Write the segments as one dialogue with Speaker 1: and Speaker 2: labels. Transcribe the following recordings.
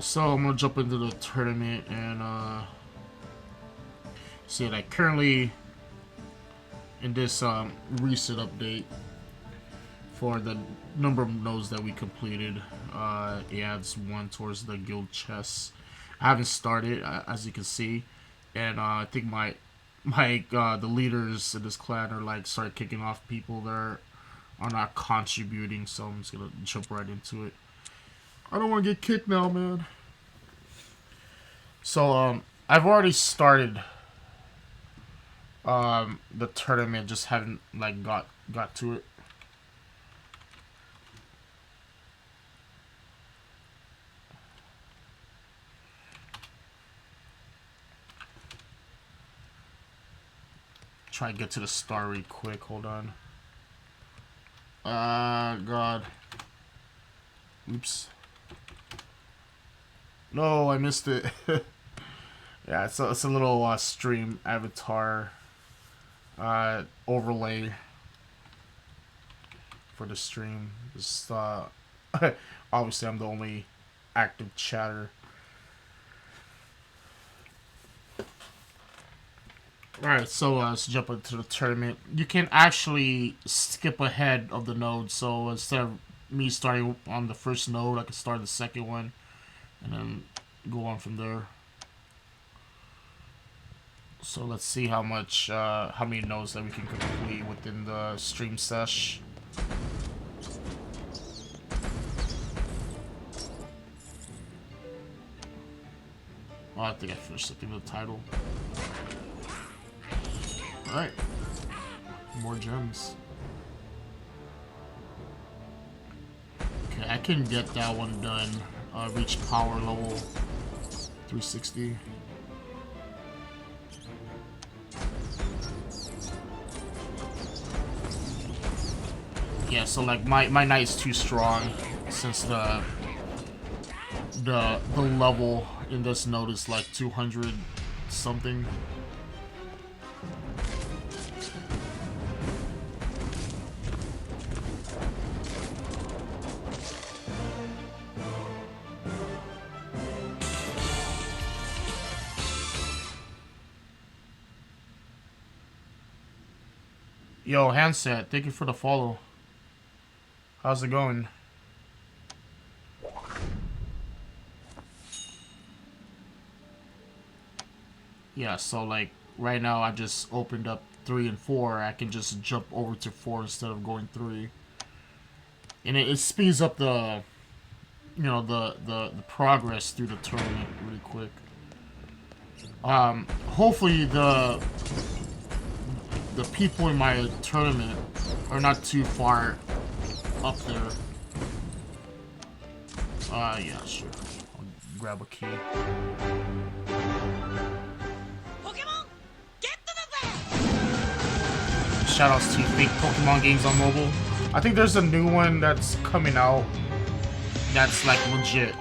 Speaker 1: So I'm gonna jump into the tournament and see that currently in this recent update for the number of nodes that we completed, it adds one towards the guild chest. I haven't started, as you can see, and I think the leaders in this clan are like start kicking off people that are not contributing. So I'm just gonna jump right into it. I don't want to get kicked now, man. So I've already started the tournament, just haven't like got to it. Try to get to the star real quick. Hold on. God. Oops. No, I missed it. Yeah, it's a little stream avatar overlay for the stream. Just obviously I'm the only active chatter. Alright, so let's jump into the tournament. You can actually skip ahead of the node, so instead of me starting on the first node, I can start the second one and then go on from there. So let's see how many nodes that we can complete within the stream sesh. Oh, I think I finished looking at the title. Alright. More gems. Okay, I can get that one done. Reach power level 360. Yeah, so like my knight's too strong since the level in this node is like 200 something. Yo, Handset, thank you for the follow. How's it going? Yeah, so like right now I just opened up 3 and 4. I can just jump over to 4 instead of going 3. And it speeds up the the progress through the tournament really quick. Hopefully the people in my tournament are not too far up there. Yeah, sure. I'll grab a key.
Speaker 2: Pokemon, get to the bed!
Speaker 1: Shoutouts to fake Pokemon games on mobile. I think there's a new one that's coming out that's like legit.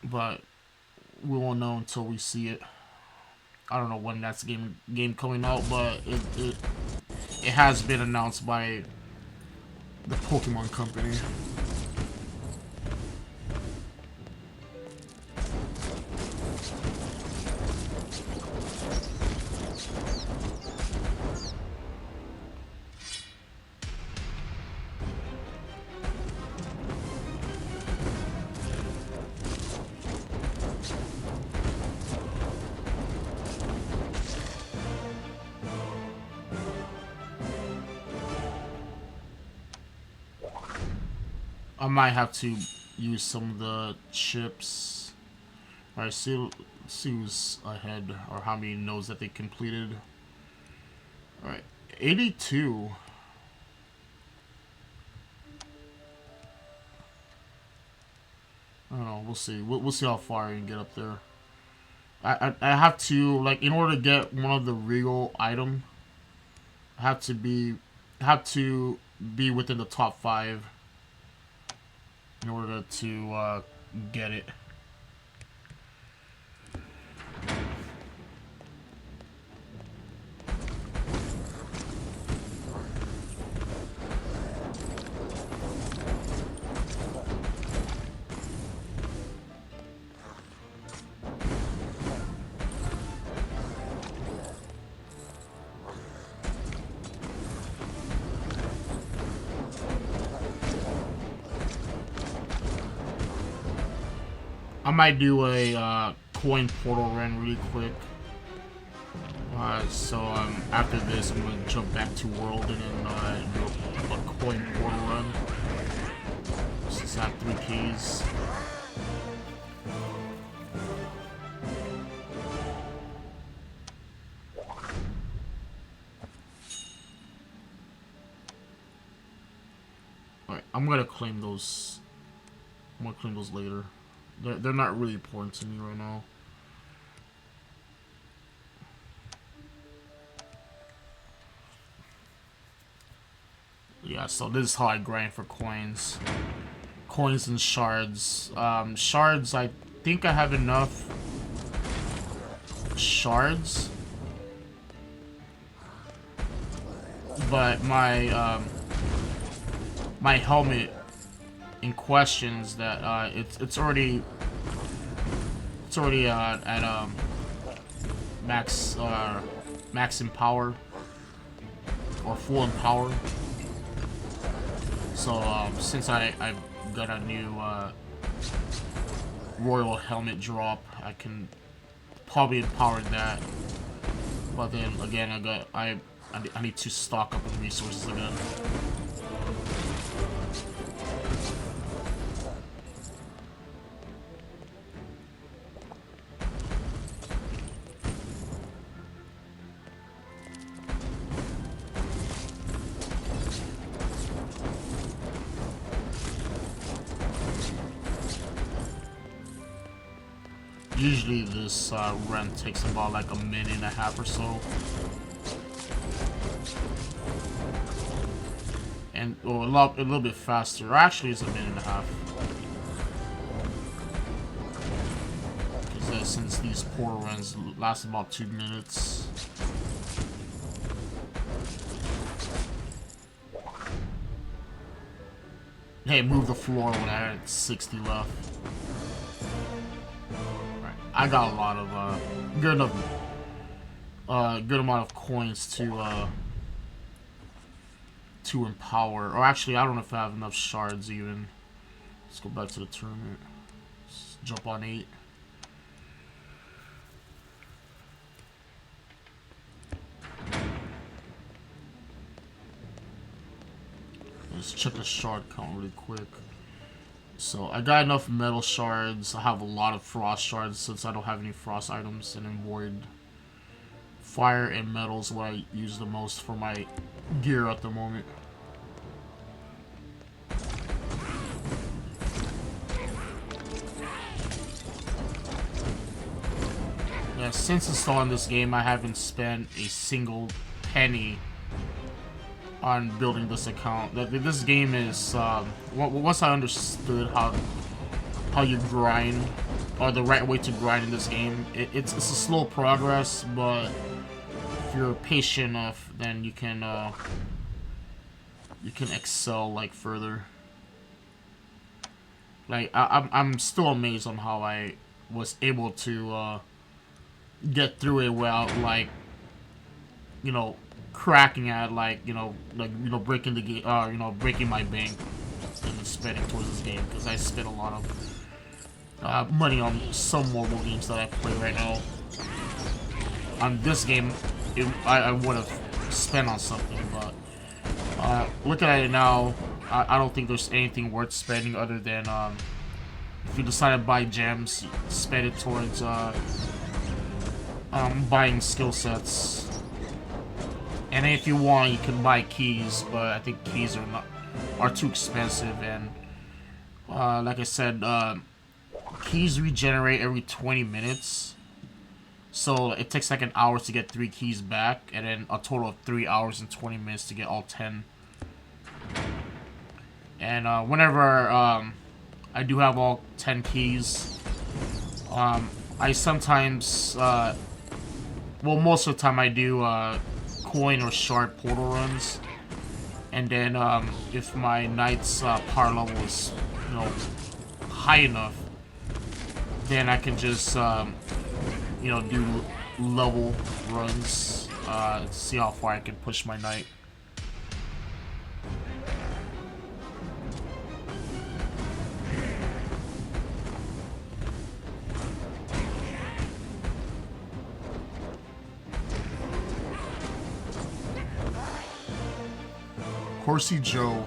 Speaker 1: But we won't know until we see it. I don't know when that's game coming out, but it has been announced by the Pokemon company. I might have to use some of the chips. Alright, see who's ahead or how many nodes that they completed. Alright, 82. I don't know, we'll see. We'll see how far I can get up there. I have to, like, in order to get one of the regal item, I have to be within the top 5 in order to get it. I might do a coin portal run really quick. So after this, I'm gonna jump back to world and then do a coin portal run. Since I have 3 keys. Alright, I'm gonna claim those. I'm gonna claim those later. They're not really important to me right now. Yeah, so this is how I grind for coins. Coins and shards. Shards, I think I have enough shards. But my my helmet in questions that it's already at max max in power or full in power. So since I've got a new royal helmet drop, I can probably empower that. But then again, I need to stock up on resources again. Usually this run takes about like a minute and a half or so. And or a little bit faster. Or actually it's a minute and a half. Because since these portal runs last about 2 minutes. Hey, move the floor when I had 60 left. I got a lot of good amount of coins to empower. Or actually, I don't know if I have enough shards even. Let's go back to the tournament. Let's jump on 8. Let's check the shard count really quick. So I got enough metal shards. I have a lot of frost shards since I don't have any frost items, and then void. Fire and metal is what I use the most for my gear at the moment. Yeah, since installing this game, I haven't spent a single penny on building this account. This game is once I understood how you grind, or the right way to grind in this game, it's a slow progress, but if you're patient enough, then you can excel like further. Like I'm still amazed on how I was able to get through it without, like, you know, cracking at, like, breaking the game, breaking my bank and spending towards this game, because I spent a lot of money on some mobile games that I play right now. On this game, I would have spent on something, but looking at it now, I don't think there's anything worth spending other than if you decide to buy gems, spend it towards buying skill sets. And if you want, you can buy keys, but I think keys are too expensive. And like I said, keys regenerate every 20 minutes, so it takes like an hour to get 3 keys back, and then a total of 3 hours and 20 minutes to get all 10. And whenever I do have all 10 keys, I sometimes, well, most of the time I do coin or shard portal runs, and then if my knight's power level is, high enough, then I can just do level runs to see how far I can push my knight. Horsey Joe.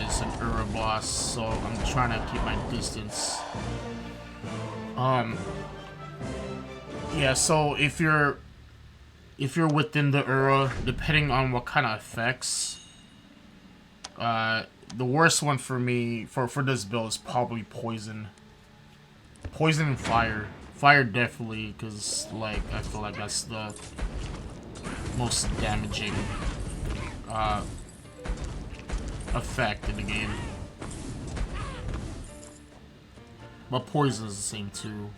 Speaker 1: It's an Ura boss, so I'm trying to keep my distance. Yeah, so if you're within the Ura, depending on what kind of effects, the worst one for me for this build is probably poison. Poison and fire. Fire definitely, because like I feel like that's the most damaging effect in the game. But poison is the same too.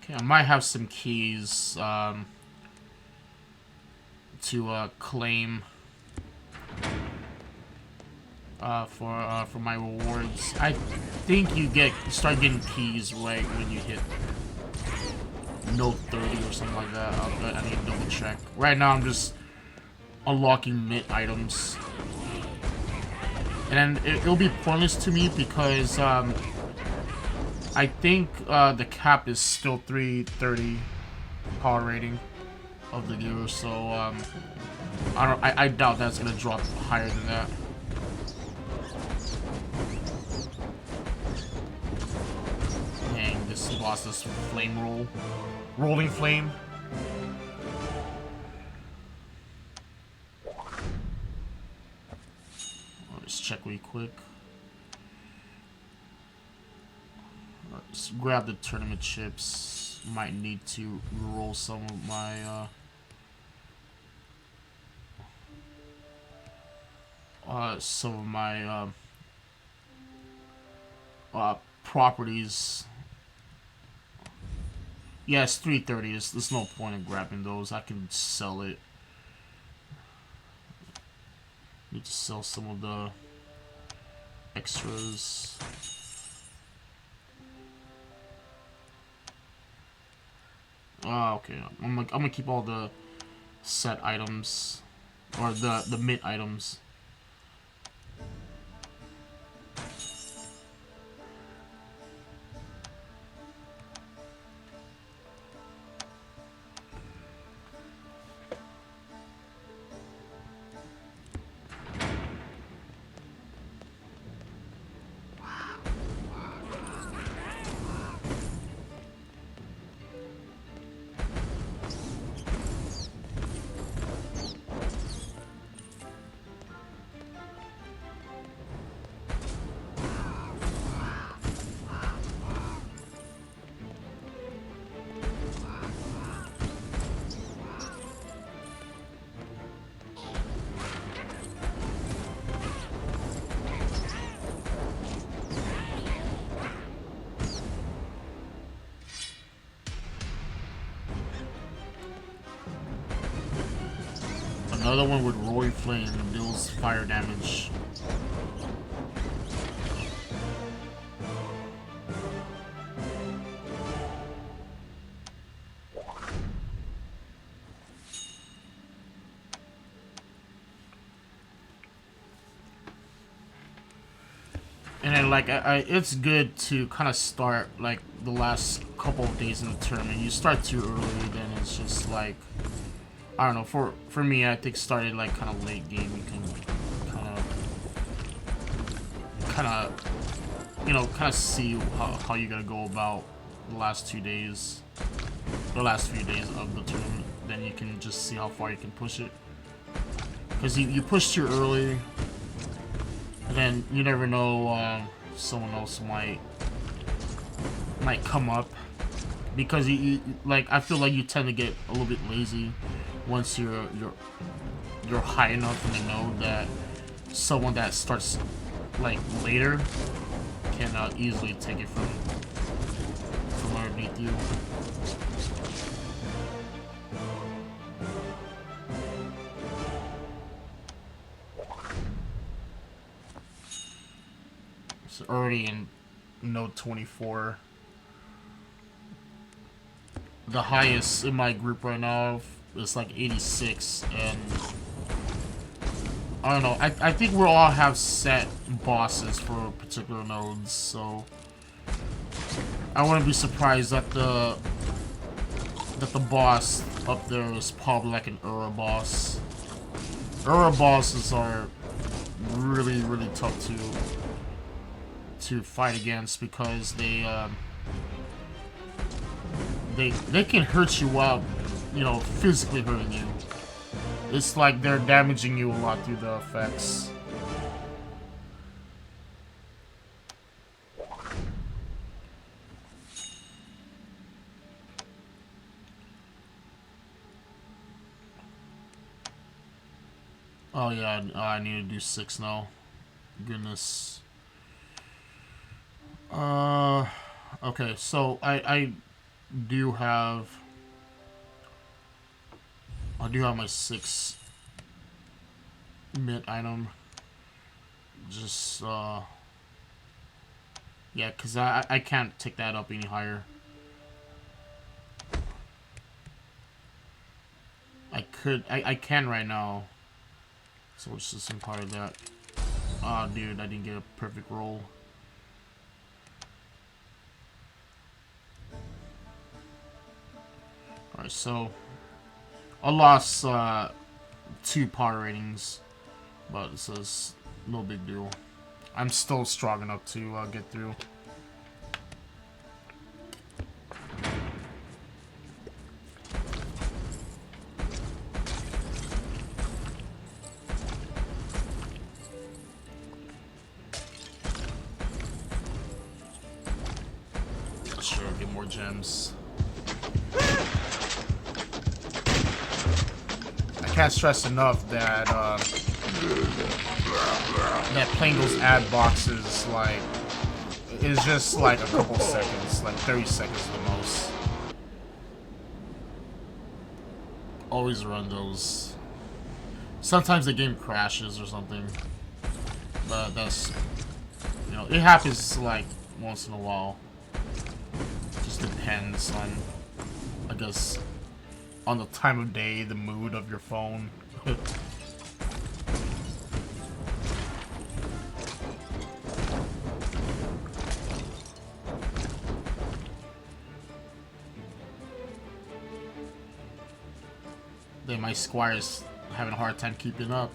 Speaker 1: Okay, I might have some keys to claim for my rewards. I think you start getting keys right when you hit note 30 or something like that. I need to double check. Right now I'm just unlocking mint items, and it'll be pointless to me because I think the cap is still 330 power rating of the gear, so I doubt that's gonna drop higher than that. Dang, this boss is rolling flame. Let's check really quick. Let's grab the tournament chips. Might need to roll some of my properties. Yes, 330. There's no point in grabbing those. I can sell it. Need to sell some of the extras. Okay. I'm gonna keep all the set items, or the mint items. Another one with Roy Flame deals fire damage. again, like it's good to kind of start like the last couple of days in the tournament. You start too early, then it's just like I don't know. For me, I think starting like kind of late game, you can kind of you know kind of see how you're gonna go about the last 2 days, the last few days of the tournament. Then you can just see how far you can push it. Because you push too early, and then you never know, someone else might come up. Because you like I feel like you tend to get a little bit lazy once you're high enough and you know that someone that starts like later can easily take it from underneath you. It's already in Note 24. The highest in my group right now is like 86, and I don't know. I think we'll all have set bosses for particular nodes, so I wouldn't be surprised that the boss up there is probably like an Ura boss. Ura bosses are really tough to fight against because they can hurt you while, you know, physically hurting you. It's like they're damaging you a lot through the effects. Oh yeah, I need to do 6 now. Goodness. Okay, so I do have my 6 mid item. Just yeah, cause I can't take that up any higher. I can right now. So it's just some part of that. Oh dude, I didn't get a perfect roll. Alright, so I lost 2 power ratings, but it says no big deal. I'm still strong enough to get through. Sure, get more gems. I can't stress enough that that playing those ad boxes like is just like a couple seconds, like 30 seconds at the most. Always run those. Sometimes the game crashes or something, but that's, you know, it happens like once in a while. Just depends on, I guess, on the time of day, the mood of your phone. Then my squire's having a hard time keeping up.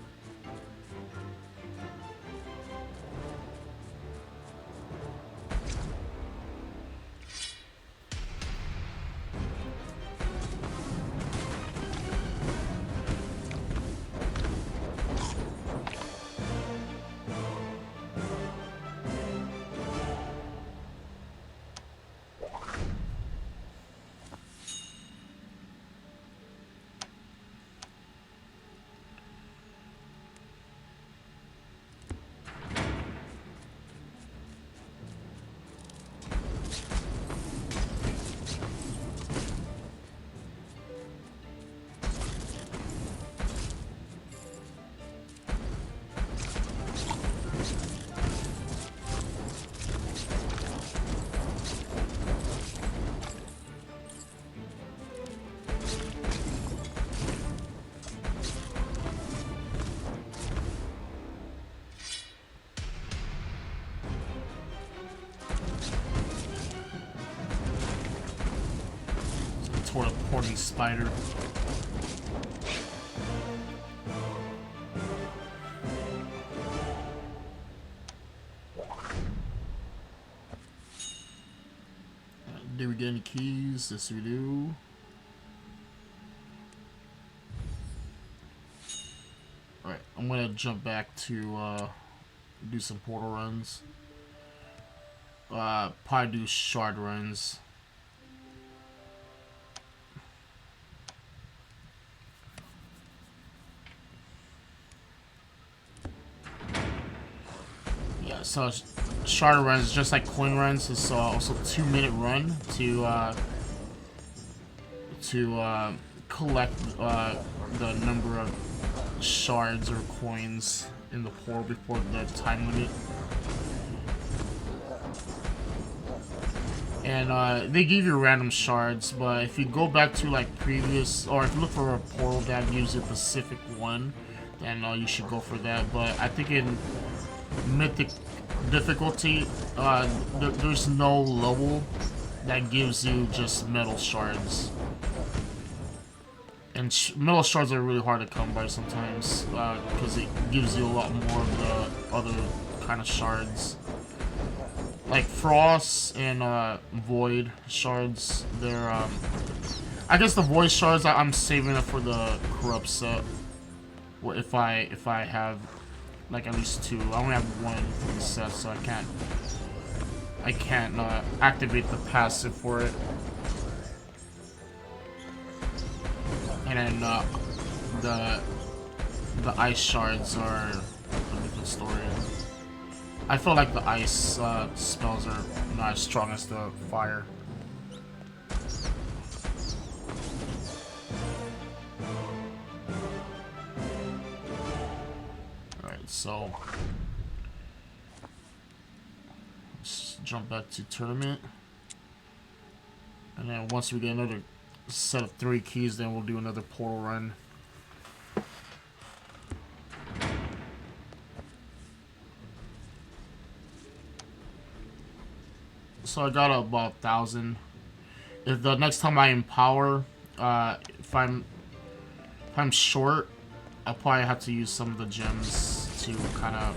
Speaker 1: teleporting spider. Did we get any keys? Yes, we do. Alright, I'm gonna jump back to do some portal runs. Probably do shard runs. Yeah, so shard runs, just like coin runs, is also 2-minute run to collect the number of shards or coins in the portal before the time limit. And they give you random shards, but if you go back to like previous, or if you look for a portal that gives you a specific one, then you should go for that. But I think in Mythic difficulty, there's no level that gives you just metal shards. And metal shards are really hard to come by sometimes, because it gives you a lot more of the other kind of shards. Like Frost and Void shards, they're I guess the Void shards I'm saving it for the Corrupt set. Well, if I have like at least 2. I only have 1 for the set, so I can't activate the passive for it. And then the ice shards are a different story. I feel like the ice spells are not as strong as the fire. Alright, so let's jump back to tournament. And then once we get another set of 3 keys, then we'll do another portal run. So I got about 1,000. If the next time I empower, if I'm short, I'll probably have to use some of the gems to kind of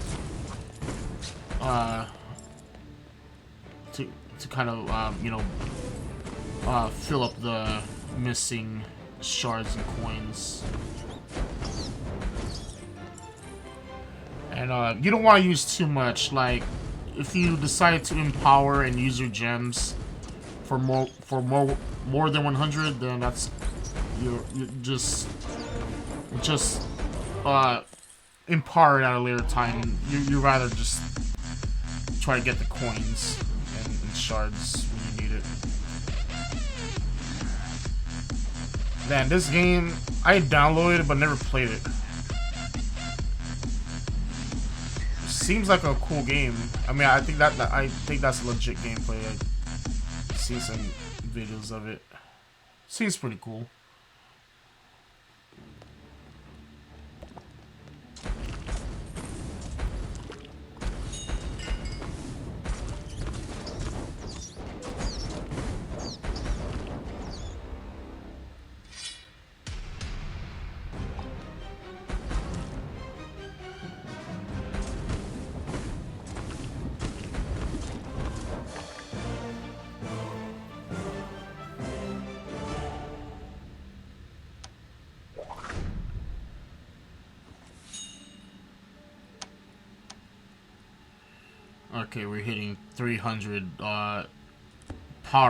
Speaker 1: you know, fill up the missing shards and coins. And you don't want to use too much. Like, if you decide to empower and use your gems for more than 100, then that's you just empower it at a later time. You rather just try to get the coins and shards when you need it. Man, this game I downloaded it but never played it. Seems like a cool game. I mean, I think that's legit gameplay. I've seen some videos of it. Seems pretty cool. Okay, we're hitting 300 power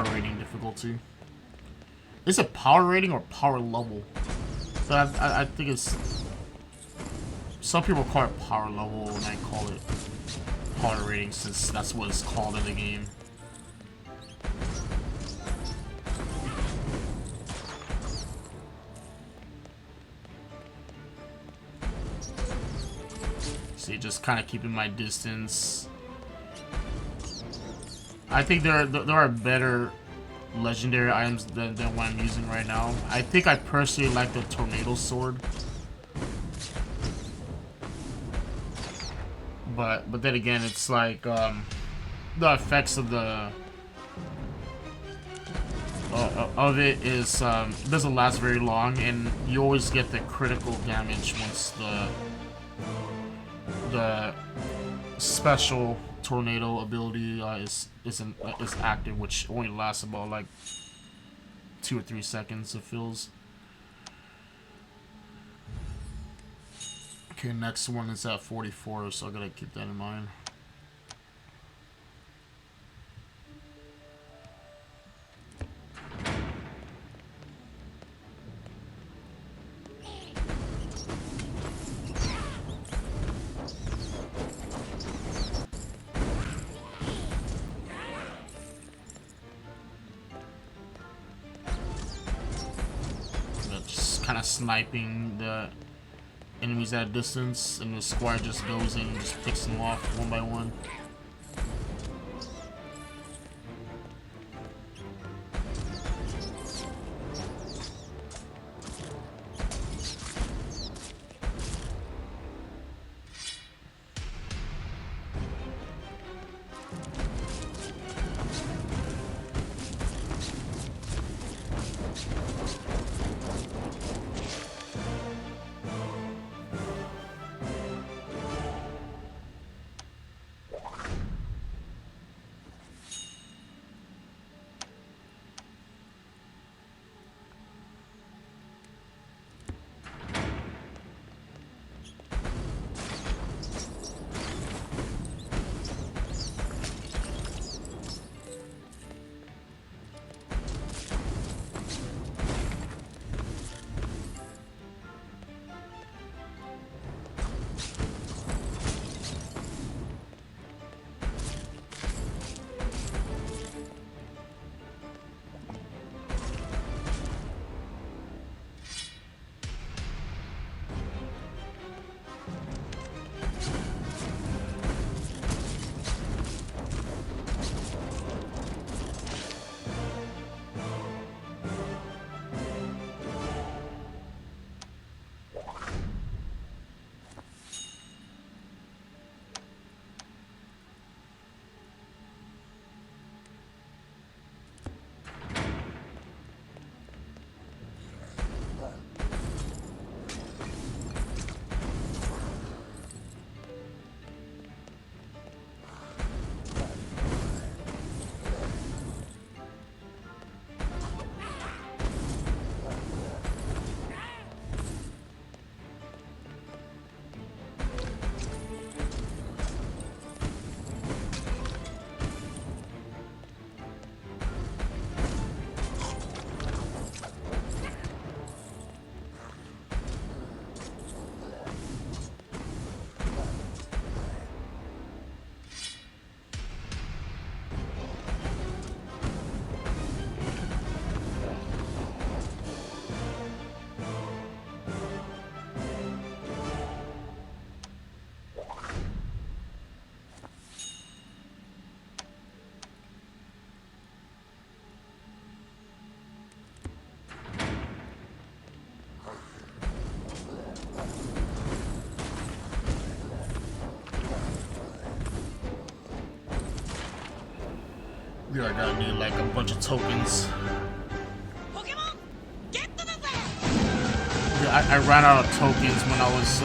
Speaker 1: rating difficulty. Is it power rating or power level? So I think it's... Some people call it power level and I call it power rating since that's what it's called in the game. See, just kind of keeping my distance. I think there are better legendary items than what I'm using right now. I think I personally like the tornado sword, but then again, it's like the effects of the of it is it doesn't last very long, and you always get the critical damage once the special tornado ability is active, which only lasts about like 2 or 3 seconds. It feels. Okay, next one is at 44, so I gotta keep that in mind. Just kind of sniping the enemies at a distance, and the squad just goes in and just picks them off one by one. Yeah, I gotta need like a bunch of tokens.
Speaker 2: Pokemon, get to the van!
Speaker 1: Yeah, I ran out of tokens when I was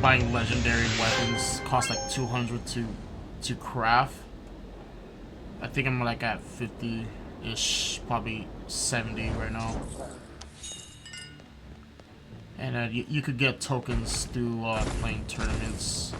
Speaker 1: buying legendary weapons. Cost like 200 to craft. I think I'm like at 50-ish, probably 70 right now. And you could get tokens through playing tournaments.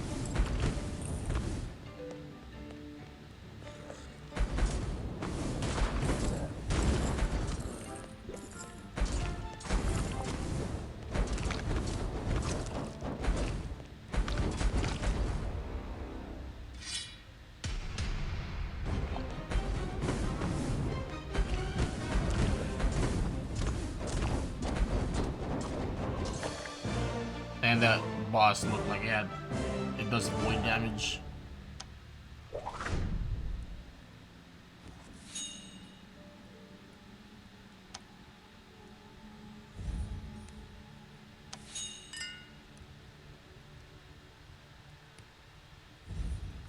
Speaker 1: And that boss looked like it does void damage.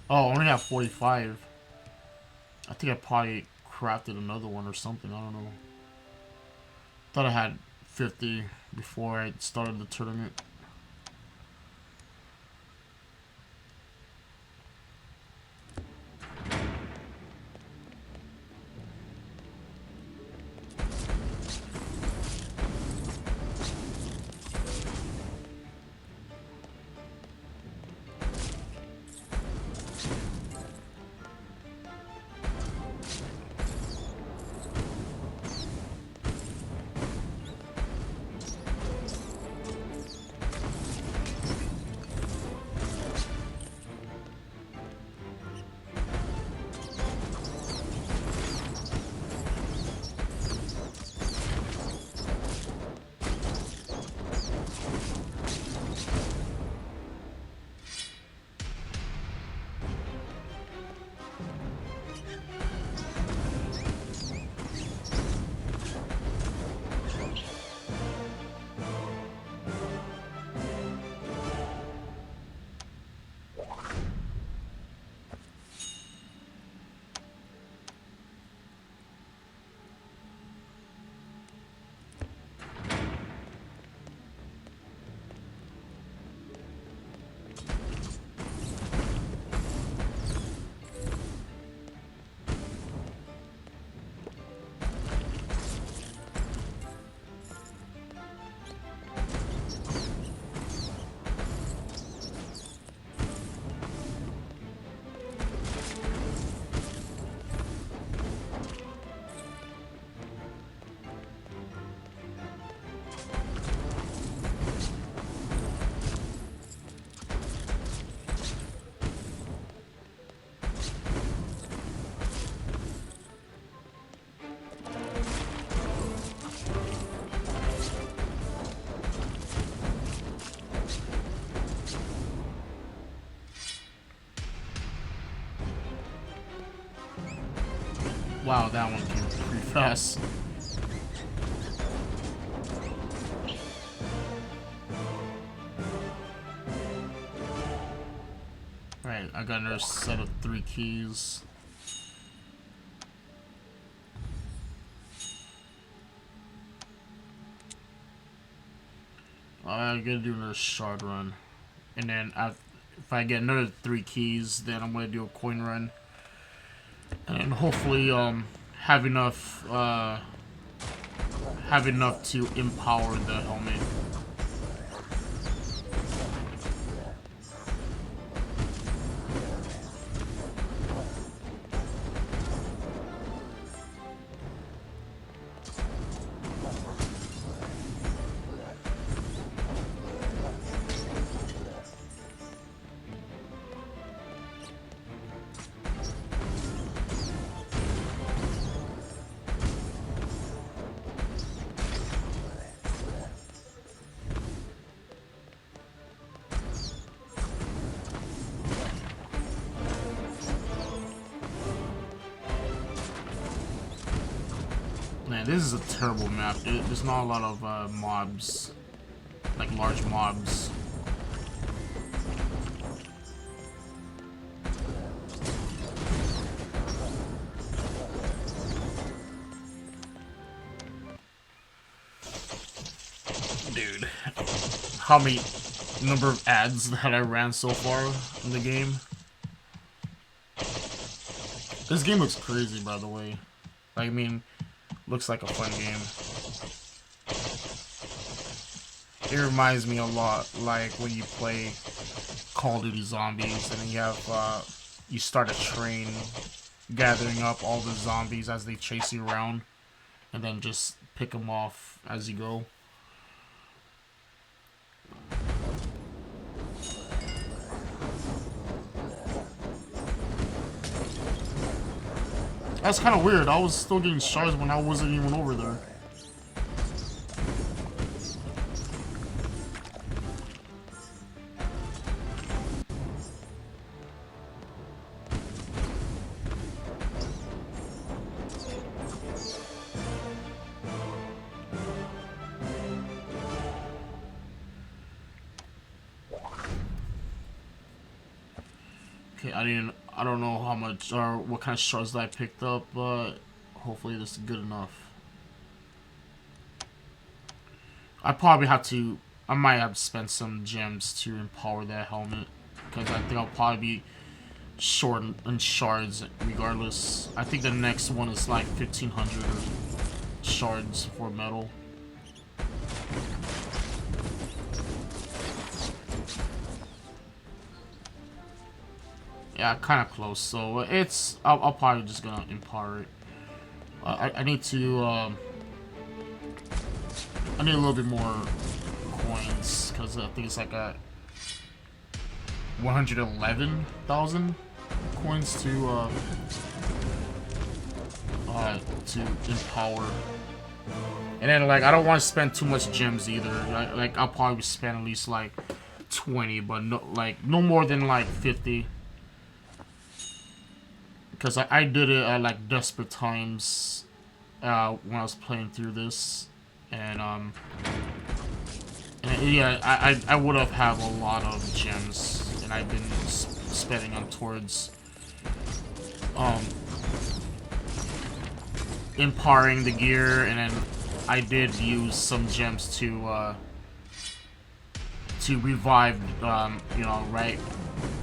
Speaker 1: Oh, I only have 45. I think I probably crafted another one or something. I don't know. Thought I had 50 before I started the tournament. Wow, that one came pretty fast. Alright, I got another set of 3 keys. I'm gonna do another shard run. And then if I get another 3 keys, then I'm gonna do a coin run. And hopefully have enough to empower the helmet. Man, this is a terrible map. There's not a lot of mobs, like large mobs. Dude, how many number of ads that I ran so far in the game? This game looks crazy, by the way. I mean, looks like a fun game. It reminds me a lot like when you play Call of Duty Zombies and then you have you start a train gathering up all the zombies as they chase you around and then just pick them off as you go. That's kind of weird. I was still getting shards when I wasn't even over there. Okay, I don't know how much or what kind of shards that I picked up, but hopefully this is good enough. I probably have to. I might have to spend some gems to empower that helmet, because I think I'll probably be short in shards regardless. I think the next one is like 1,500 shards for metal. Yeah, kind of close. So it's. I'll probably just gonna empower it. I need to. I need a little bit more coins because I think it's like a 111,000 coins to empower. And then like I don't want to spend too much gems either. Like I'll probably spend at least like 20, but no more than like 50. Because I did it at like desperate times when I was playing through this, and yeah, I would have had a lot of gems, and I've been spending them towards empowering the gear, and then I did use some gems to revive, you know, right,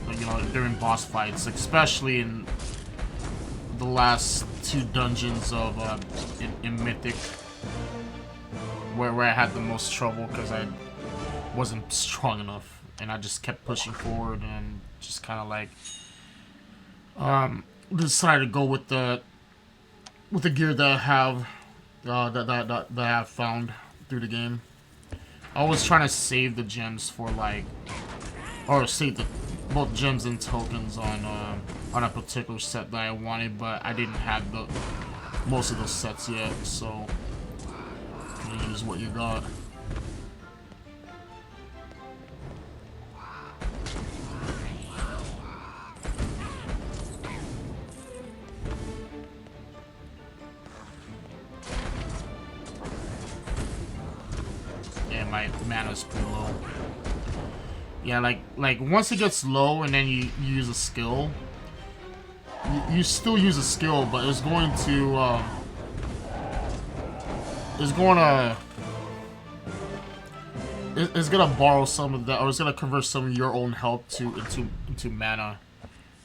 Speaker 1: you know, during boss fights, especially in the last 2 dungeons of in Mythic, where I had the most trouble because I wasn't strong enough, and I just kept pushing forward and just kind of like decided to go with the gear that I have that I have found through the game. I was trying to save the gems for like, or save the both gems and tokens on a particular set that I wanted, but I didn't have most of those sets yet, so you use what you got. Yeah, my mana's pretty low. Yeah, like once it gets low and then you use a skill, you still use a skill, but it's going to it's gonna borrow some of that, or it's gonna convert some of your own health into mana,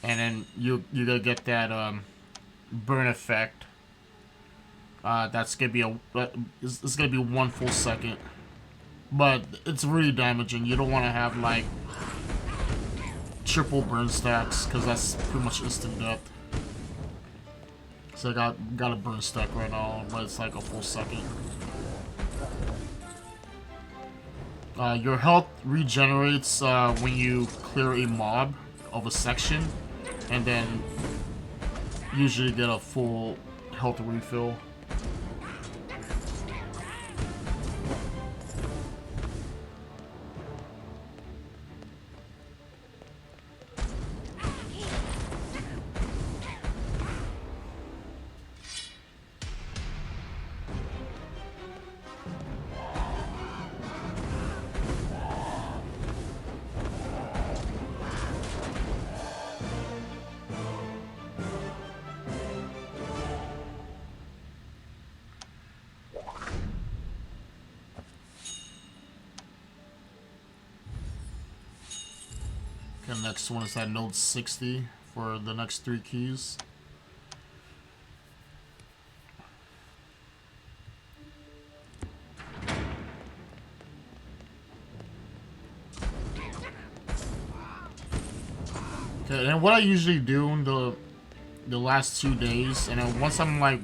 Speaker 1: and then you're gonna get that burn effect. That's gonna be it's gonna be 1 full second, but it's really damaging. You don't want to have like triple burn stacks because that's pretty much instant death. So I got a burn stack right now, but it's like a full second. Your health regenerates when you clear a mob of a section, and then usually get a full health refill. The next one is that node 60 for the next 3 keys. Okay, and what I usually do in the last 2 days, and then once I'm like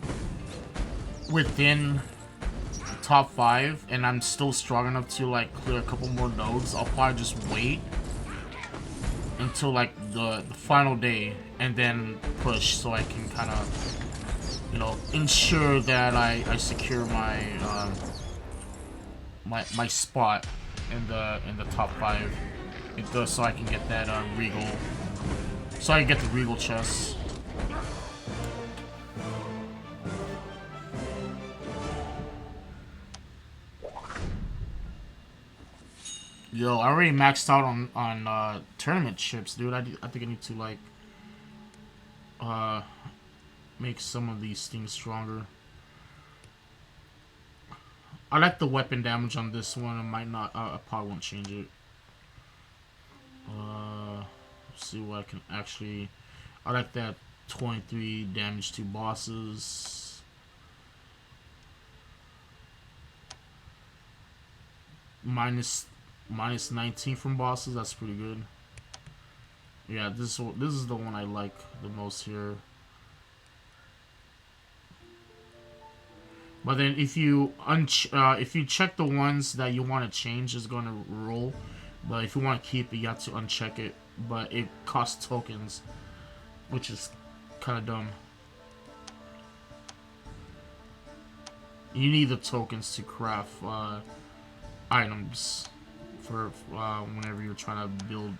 Speaker 1: within top 5 and I'm still strong enough to like clear a couple more nodes, I'll probably just wait until like the final day and then push, so I can kind of, you know, ensure that I secure my my spot in the top 5. It does, so I can get that regal, so I can get the regal chest. Yo, I already maxed out on tournament chips, dude. I think I need to like uh, make some of these things stronger. I like the weapon damage on this one. I might not. I probably won't change it. Let's see what I can actually. I like that 23 damage to bosses. Minus 19 from bosses. That's pretty good. Yeah, this is the one I like the most here. But then if you check the ones that you want to change, it's going to roll. But if you want to keep it, you have to uncheck it. But it costs tokens, which is kind of dumb. You need the tokens to craft items for whenever you're trying to build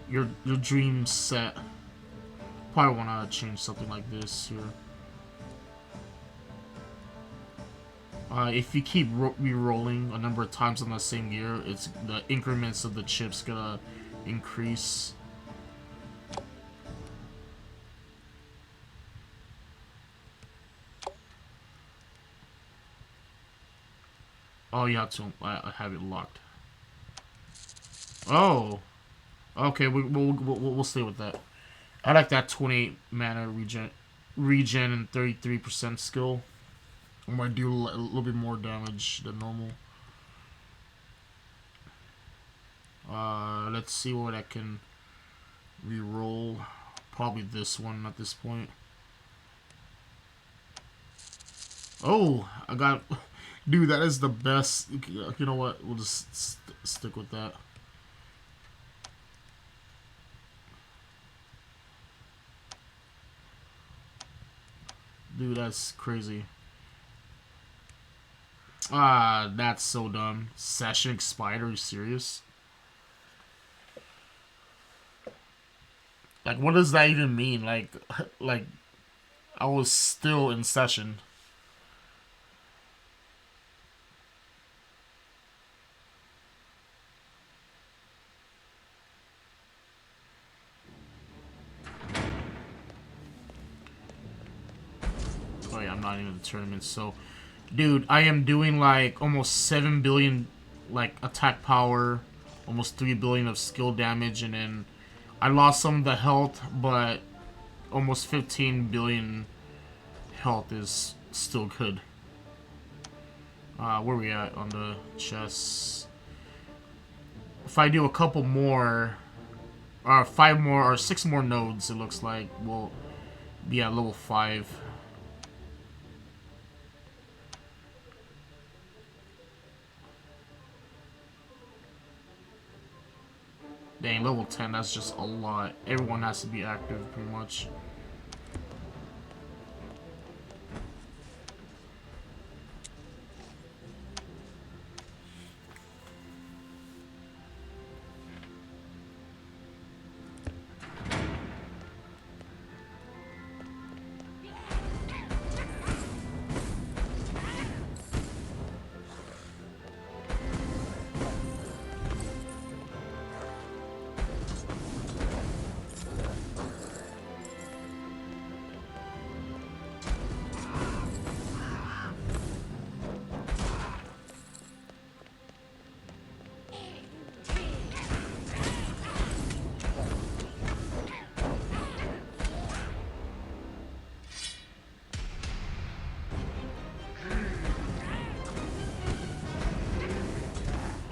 Speaker 1: your dream set. Probably want to change something like this here. If you keep re-rolling a number of times on the same gear, it's the increments of the chips gonna increase. Oh, you have to have it locked. Oh, okay. We'll stay with that. I like that 28 mana regen and 33% skill. I might do a little bit more damage than normal. Let's see what I can re-roll. Probably this one at this point. Oh, I got... Dude, that is the best. You know what? We'll just stick with that. Dude, that's crazy. Ah, that's so dumb. Session expired? Are you serious? Like, what does that even mean? Like, I was still in session. Oh yeah, I'm not even in the tournament, so... Dude, I am doing like almost 7 billion like attack power, almost 3 billion of skill damage, and then I lost some of the health, but almost 15 billion health is still good. Where are we at on the chess? If I do a couple more, or 5 more, or 6 more nodes, it looks like we'll be at level 5. Dang, level 10, that's just a lot. Everyone has to be active, pretty much.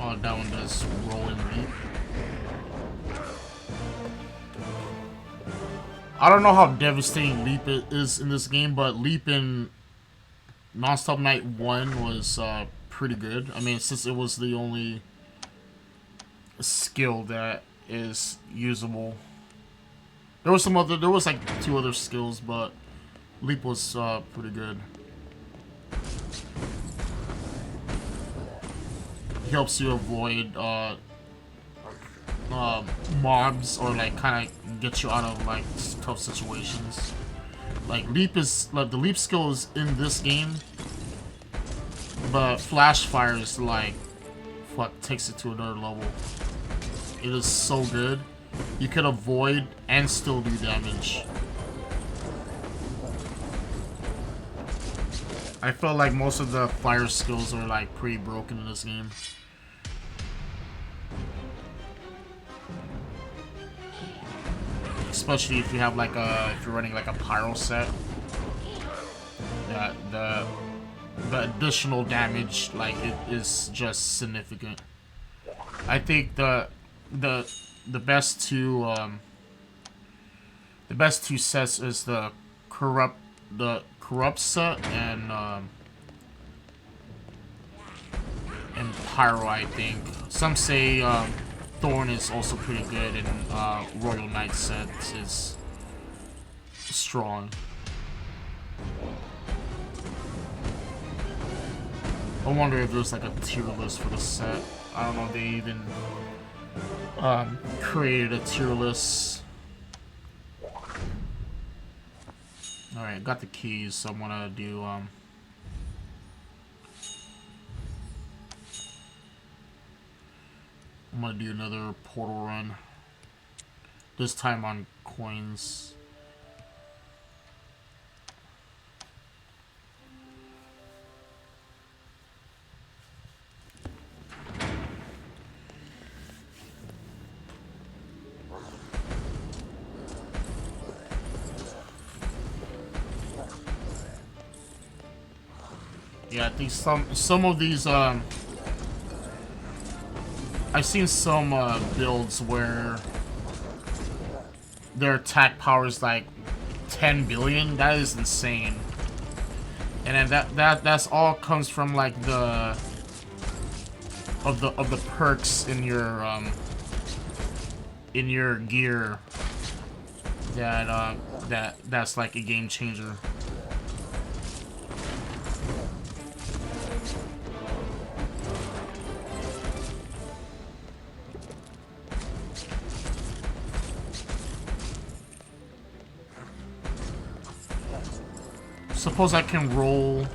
Speaker 1: Oh, that one does roll and leap. I don't know how devastating leap is in this game, but leap in Nonstop Night 1 was pretty good. I mean, since it was the only skill that is usable. There was like 2 other skills, but leap was pretty good. Helps you avoid mobs, or like kind of get you out of like tough situations. Like leap is like the leap skill is in this game, but flash fire is like what takes it to another level. It is so good. You can avoid and still do damage. I feel like most of the fire skills are like pretty broken in this game. Especially if you have like if you're running like a pyro set. That the additional damage, like, it is just significant. I think the best two sets is the corrupt set and pyro. I think some say Thorn is also pretty good, and Royal Knight set is strong. I wonder if there's like a tier list for the set. I don't know if they even created a tier list. Alright, got the keys, so I'm gonna do I'm gonna do another portal run. This time on coins. Yeah, I think some of these I've seen some builds where their attack power is like 10 billion. That is insane. And then that's all comes from like the perks in your gear that's like a game changer. Suppose I can roll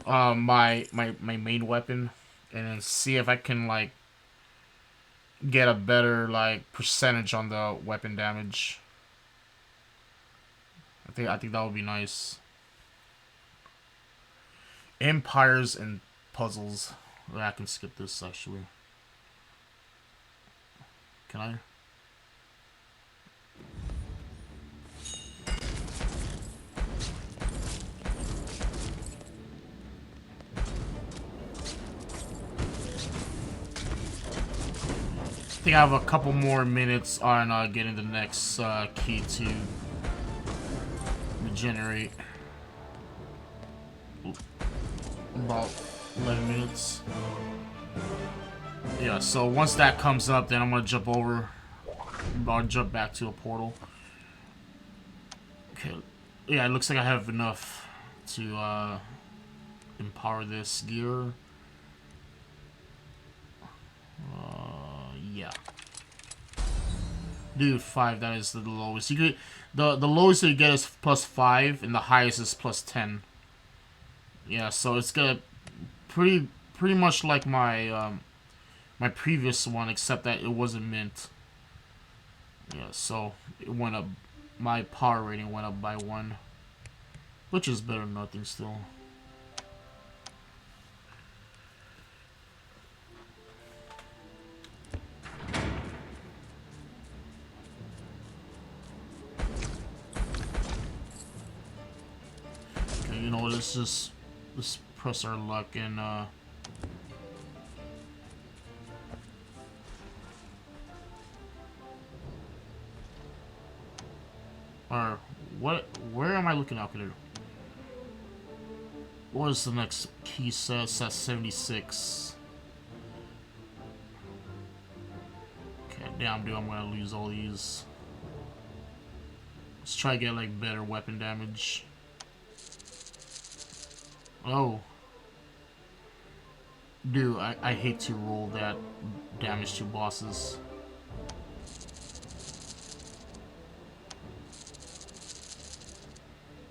Speaker 1: my main weapon and then see if I can like get a better like percentage on the weapon damage. I think that would be nice. Empires and puzzles. I can skip this actually. Can I? I think I have a couple more minutes on getting the next key to regenerate. About 11 minutes. Yeah, so once that comes up, then I'm gonna jump over. I'll jump back to a portal. Okay, yeah, it looks like I have enough to empower this gear. Yeah. Dude, 5, that is the lowest. You could, the lowest that you get is +5, and the highest is +10. Yeah, so it's gonna pretty much like my my previous one, except that it wasn't mint. Yeah, so it went up. My power rating went up by 1, which is better than nothing still. Okay, you know what? Let's press our luck and or what? Where am I looking out here? What is the next key set? Set 76. Okay, damn, dude, I'm gonna lose all these. Let's try to get like better weapon damage. Oh. Dude, I hate to roll that damage to bosses.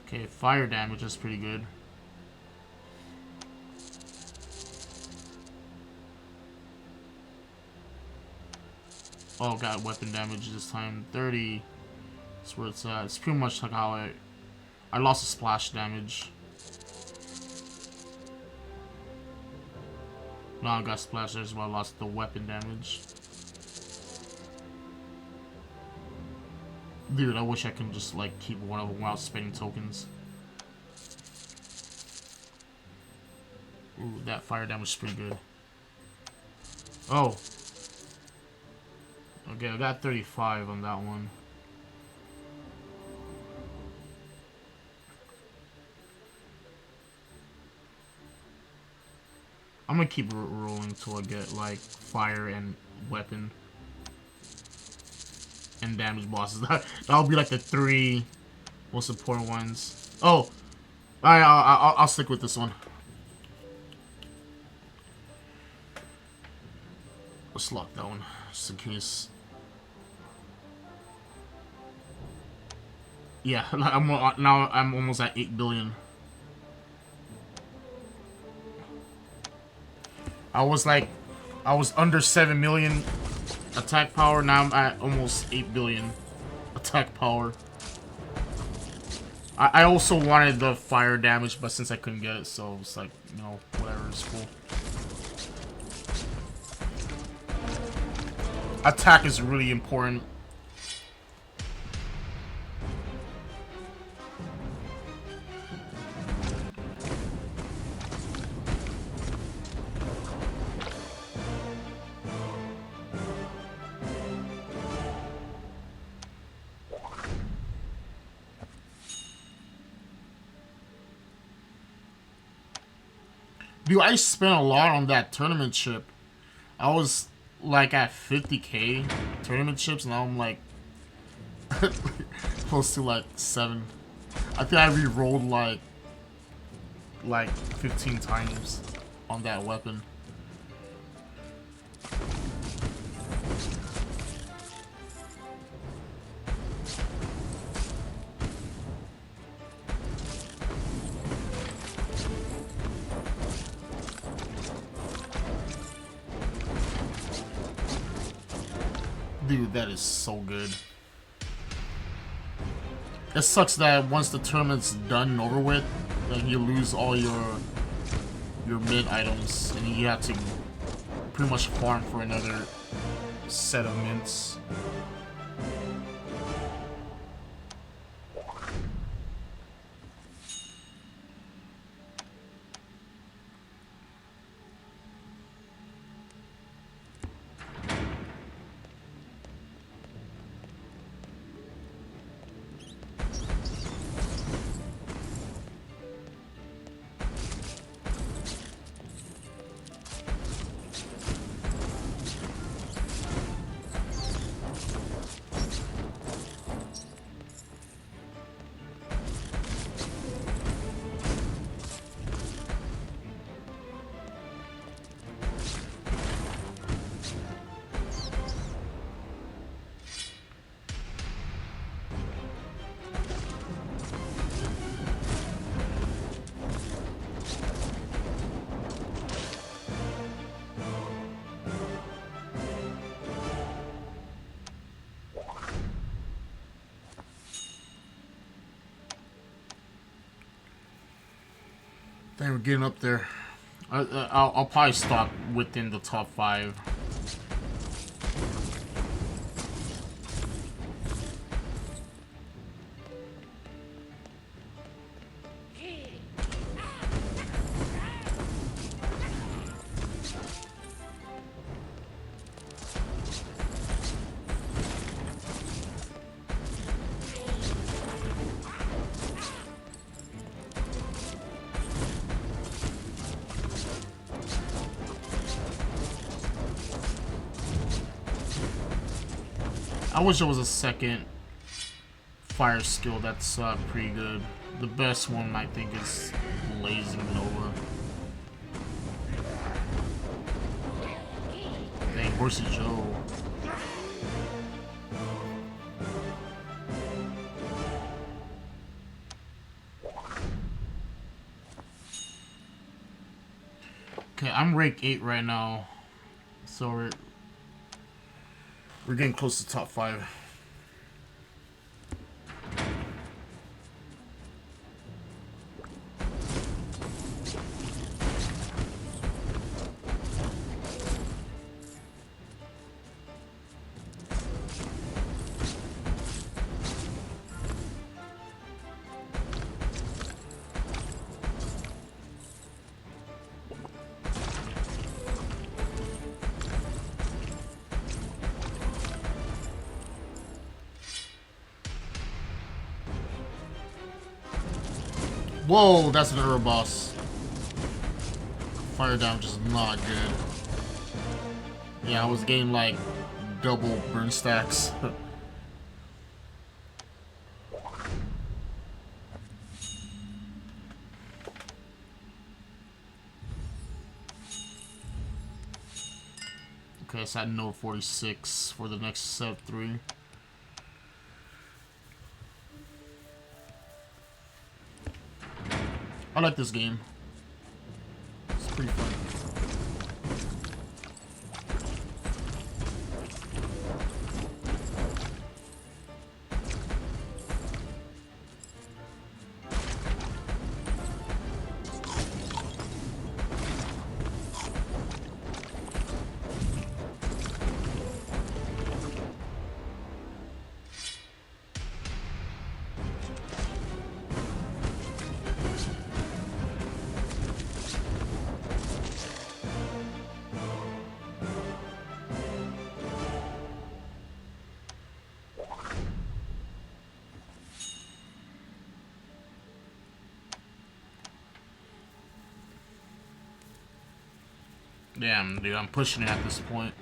Speaker 1: Okay, fire damage is pretty good. Oh, got weapon damage this time. 30. That's where it's at. It's pretty much like how I lost a splash damage. Now I got splashers, but I lost the weapon damage. Dude, I wish I could just like keep one of them without spending tokens. Ooh, that fire damage is pretty good. Oh. Okay, I got 35 on that one. I'm gonna keep rolling until I get like fire and weapon and damage bosses. That'll be like the 3 most important ones. Oh, alright, I'll stick with this one. Let's lock that one, just in case. Yeah, now I'm almost at 8 billion. I was under 7 million attack power. Now I'm at almost 8 billion attack power. I also wanted the fire damage, but since I couldn't get it, so it's like, you know, whatever, it's cool. Attack is really important. Dude, I spent a lot on that tournament chip. I was like at 50k tournament chips, now I'm like close to like 7. I think I re-rolled like 15 times on that weapon. Dude, that is so good. It sucks that once the tournament's done and over with, like you lose all your mid items and you have to pretty much farm for another set of mints. Dang, we're getting up there. I'll probably stop within the top 5. I wish there was a second fire skill that's pretty good. The best one I think is Blazing Nova. Dang, Horsey Joe. Okay, I'm rank 8 right now, so we're getting close to top 5. Whoa, that's an error boss. Fire damage is not good. Yeah, I was getting like double burn stacks. Okay, it's at note 46 for the next set 3. I like this game. It's pretty fun. Damn, dude, I'm pushing it at this point.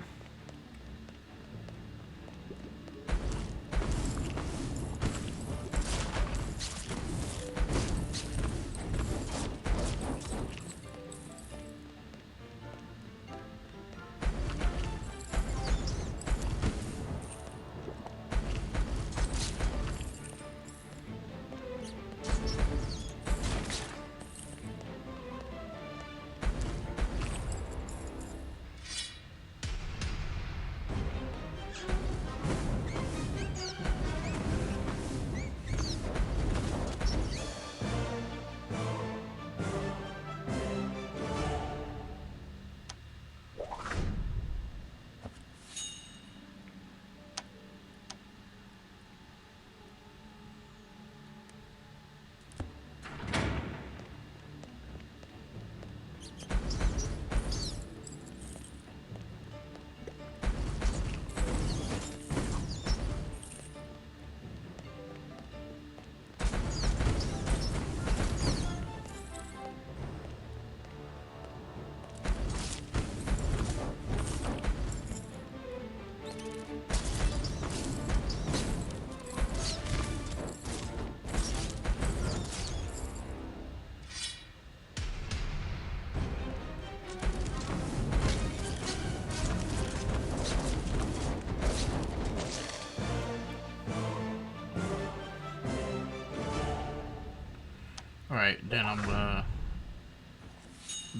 Speaker 1: Alright, then I'm gonna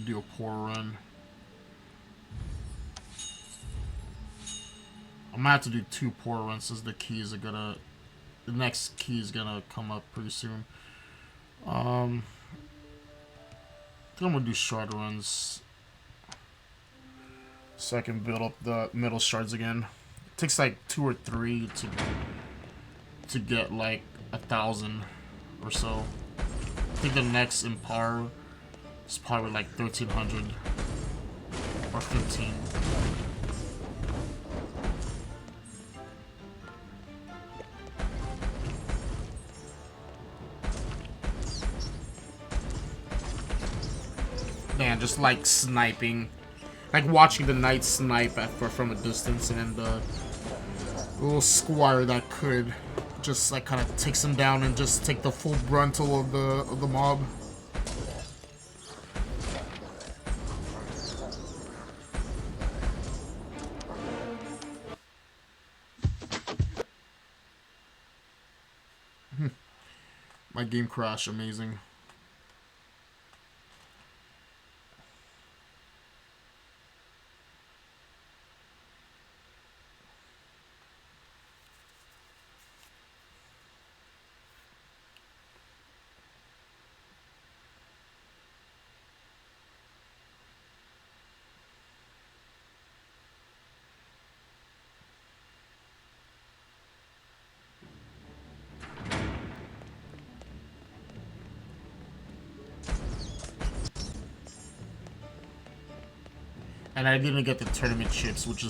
Speaker 1: do a pour run. I'm gonna have to do 2 pour runs since the keys are gonna... The next key is gonna come up pretty soon. I think I'm gonna do shard runs so I can build up the metal shards again. It takes like 2 or 3 to get like 1,000 or so. I think the next in power is probably like 1,300 or 15. Man, just like sniping, like watching the knight snipe from a distance, and then the little squire that could just like kind of takes him down and just take the full bruntal of the mob. My game crashed, amazing. And I didn't get the tournament chips, which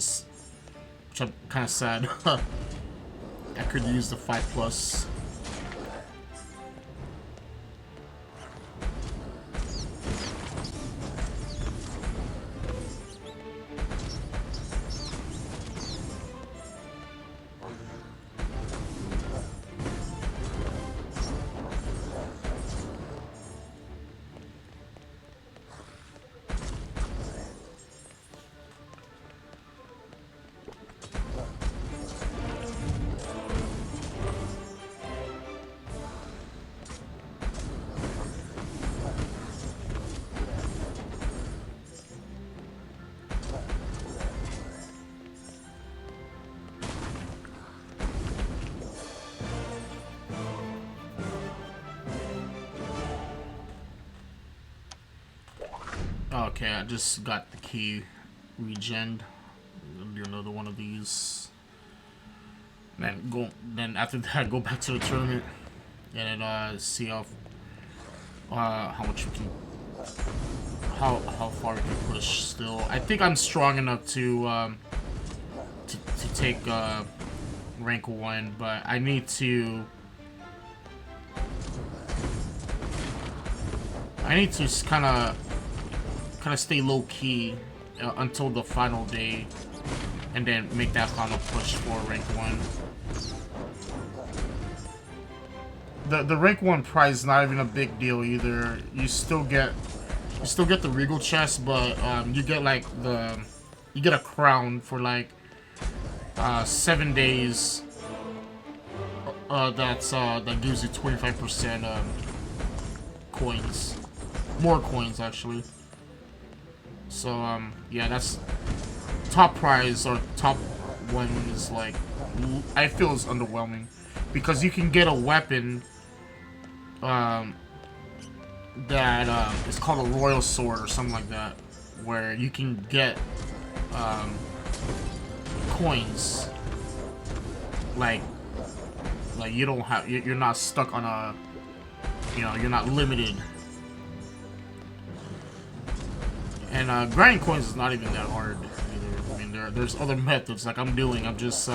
Speaker 1: I'm kind of sad. I could use the 5+. Okay, I just got the key regen. I'll do another one of these. Then after that, go back to the tournament and then see how much we can, how far we can push. Still, I think I'm strong enough to take rank 1, but I need to kind of stay low key until the final day, and then make that final push for rank 1. The rank 1 prize is not even a big deal either. You still get the regal chest, but you get like you get a crown for like 7 days. That gives you 25% coins, more coins actually. So yeah, that's top prize, or top one is like, I feel is underwhelming, because you can get a weapon that is called a royal sword or something like that, where you can get coins, like you don't have, you're not stuck on a, you're not limited. And grinding coins is not even that hard either. I mean, there's other methods like I'm doing. I'm just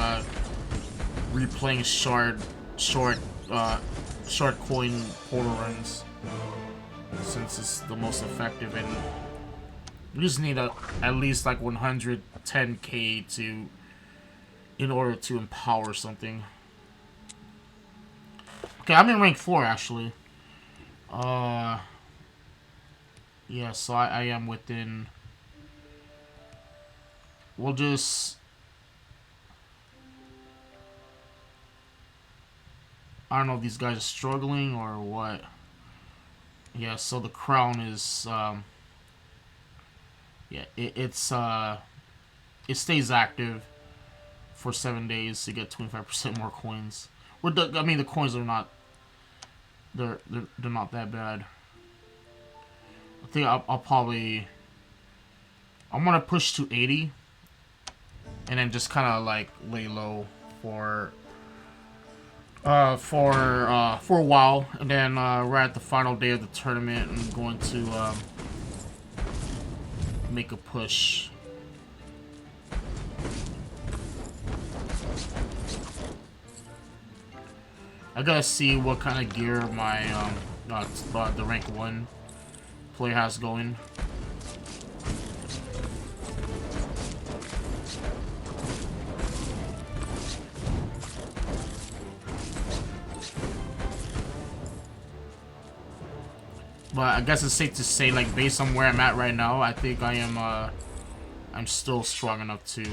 Speaker 1: replaying short coin portal runs, since it's the most effective, and you just need at least like 110k in order to empower something. Okay, I'm in rank 4 actually. Yeah, so I am within. We'll just, I don't know if these guys are struggling or what. Yeah, so the crown is yeah, it stays active for 7 days to get 25% more coins. I mean, the coins are not, they're not that bad. I think I'll probably, I'm gonna push to 80, and then just kind of like lay low for a while, and then right at the final day of the tournament, I'm going to make a push. I gotta see what kind of gear my the rank 1 player has going. But I guess it's safe to say, like, based on where I'm at right now, I think I am I'm still strong enough to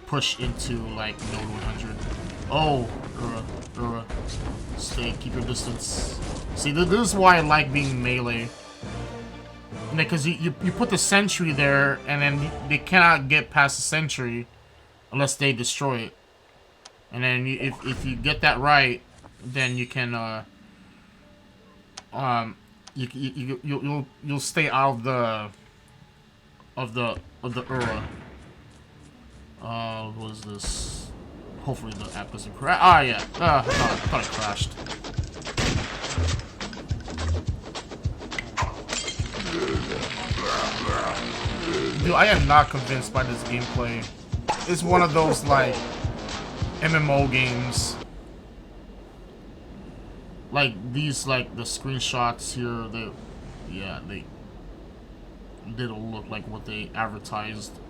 Speaker 1: push into like node 100. Oh, stay, keep your distance. See, this is why I like being melee. Because you put the sentry there, and then they cannot get past the sentry unless they destroy it. And then if you get that right, then you can you'll stay out of the Ura. What is this? Hopefully the app doesn't crash. Ah, yeah. I thought it crashed. Dude, I am not convinced by this gameplay. It's one of those, like, MMO games. Like, these, like, the screenshots here, they don't look like what they advertised.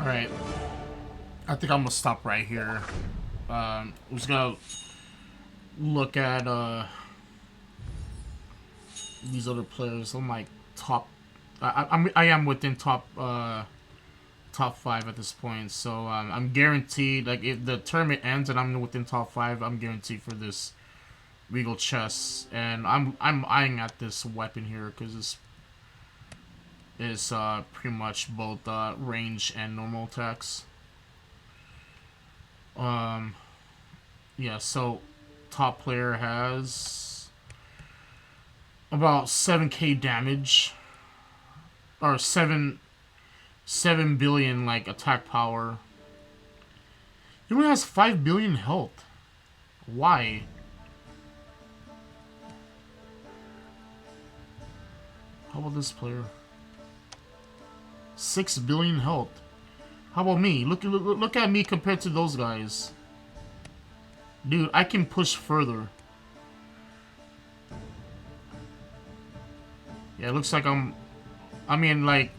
Speaker 1: Alright. I think I'm gonna stop right here. I'm just gonna look at these other players. I'm like top. I am within top 5 at this point. So I'm guaranteed. Like if the tournament ends and I'm within top 5, I'm guaranteed for this Regal chest. And I'm eyeing at this weapon here because it's pretty much both range and normal attacks. Yeah. So top player has about 7k damage or 7 billion like attack power. He only has 5 billion health. Why? How about this player? 6 billion health. How about me? Look at me compared to those guys. Dude, I can push further. Yeah, it looks like I mean, like,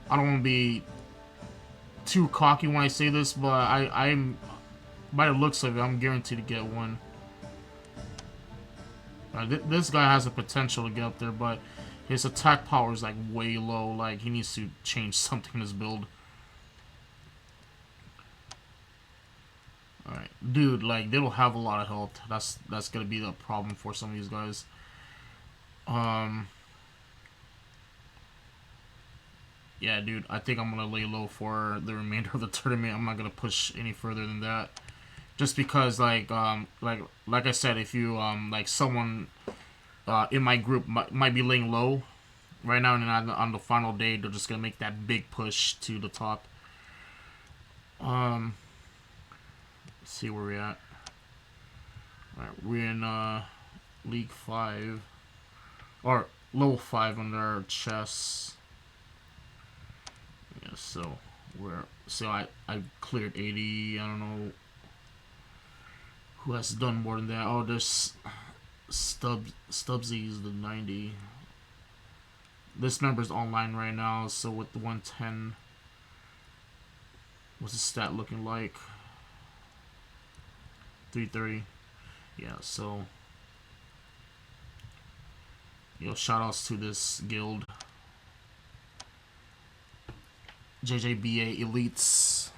Speaker 1: I don't want to be too cocky when I say this, but I'm by the looks of it, I'm guaranteed to get one. This guy has the potential to get up there, but his attack power is like way low. Like he needs to change something in his build. All right, dude. Like they don't have a lot of health. That's gonna be the problem for some of these guys. Yeah, dude. I think I'm gonna lay low for the remainder of the tournament. I'm not gonna push any further than that. Just because, like I said, if you like someone in my group might be laying low right now, and on the final day, they're just gonna make that big push to the top. Let's see where we're at. All right, we're in League 5 or level 5 under our chests. Yeah, so I cleared 80. I don't know who has done more than that. Oh, there's Stubbsy's the 90. This member's online right now, so with the 110, what's his stat looking like? 330. Yeah, so shout outs to this guild. JJBA Elites.